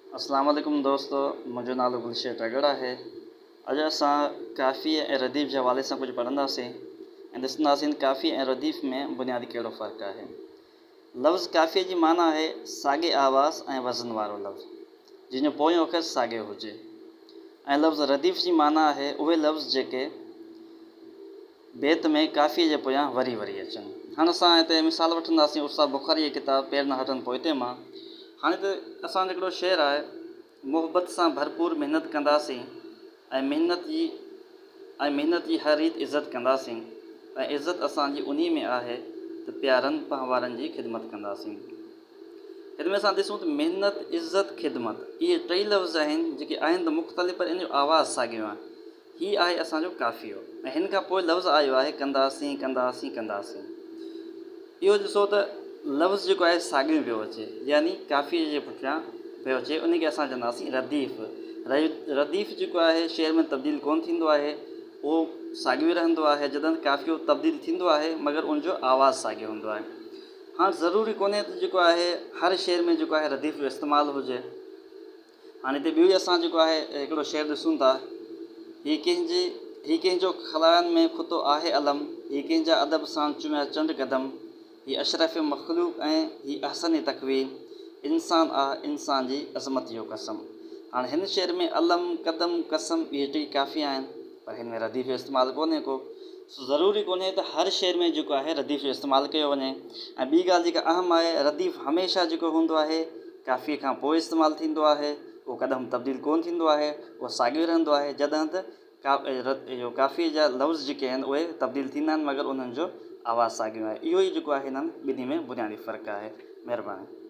अस्सलाम वालेकुम दोस्तों, मुंहिंजो नालो गुलशेर टगड़ा है। अॼु असां काफ़ी ऐं रदीफ़ जे हवाले सां कुझु पढ़ंदासीं ऐं ॾिसंदासीं काफ़ी ऐं रदीफ़ में बुनियादी कहिड़ो फ़र्क़ु आहे। लफ़्ज़ काफ़ीअ जी माना आहे साॻे आवाज़ ऐं वज़न वारो लफ़्ज़ जंहिंजो पोयों अख़रु साॻियो हुजे, ऐं लफ़्ज़ रदीफ़ जी माना आहे उहे लफ़्ज़ जेके बैत में काफ़ीअ जे पोयां वरी वरी अचनि। हाणे असां हिते मिसाल वठंदासीं उस्ताद बुख़ारी जी किताब पेर न हटनि पोइते मां। हाणे त असांजो हिकिड़ो शेर आहे, मोहबत सां भरपूर महिनत कंदासीं ऐं महिनत जी हर रीत इज़त कंदासीं ऐं इज़त असांजी उन में आहे त प्यारनि पहवारनि जी ख़िदमत कंदासीं। हिन में असां ॾिसूं त महिनत, इज़त, ख़िदमत इहे टई लफ़्ज़ आहिनि जेके आहिनि त मुख़्तलिफ़, पर इन जो आवाज़ु साॻियो आहे। हीअ आहे असांजो काफ़ियो ऐं हिन खां पोइ लफ़्ज़ु आयो आहे कंदासीं कंदासीं कंदासीं। इहो ॾिसो त लफ़्ज़ु जेको आहे साॻियो पियो अचे, यानी काफ़ीअ जे पुठियां पियो अचे, उन खे असां चवंदासीं रदीफ़। रदीफ़ जेको आहे शेर में तब्दील कोन थींदो आहे, उहो साॻियो रहंदो आहे। जॾहिं काफ़ियो तब्दील थींदो आहे मगर उनजो आवाज़ु साॻियो हूंदो आहे। हाणे ज़रूरी कोन्हे त जेको आहे हर शेर में जेको आहे रदीफ़ जो इस्तेमालु हुजे। हाणे हिते ॿियो असां जेको आहे हिकिड़ो शेर ॾिसूं था, हीअ कंहिंजो ख़लायनि में खुतो आहे अलम, हीअ कंहिंजा अदब सां चुमिया चंड क़दम, हीअ अशरफ़ मख़लूक ऐं हीअ अहसन तकवीर, इंसान आहे इंसान जी अज़मत जो कसम। हाणे हिन शेर में अलम, क़दम, कसम इहे टे काफ़िया आहिनि, पर हिन में रदीफ़ जो इस्तेमालु कोन्हे को। ज़रूरी कोन्हे त हर शेर में जेको आहे रदीफ़ जो इस्तेमालु कयो वञे। ऐं ॿी ॻाल्हि जेका अहम आहे, रदीफ़ हमेशह जेको हूंदो आहे काफ़ीअ खां पोइ इस्तेमालु थींदो आहे, उहो कदम तब्दील कोन थींदो आहे, उहो साॻियो रहंदो आहे। जॾहिं त काफ़ीअ जा लफ़्ज़ जेके आहिनि उहे तब्दील थींदा आहिनि मगर उन्हनि जो आवाज़ु साॻियो आहे। इहो ई जेको आहे हिननि ॿिन्ही में बुनियादी फ़र्क़ु आहे। महिरबानी।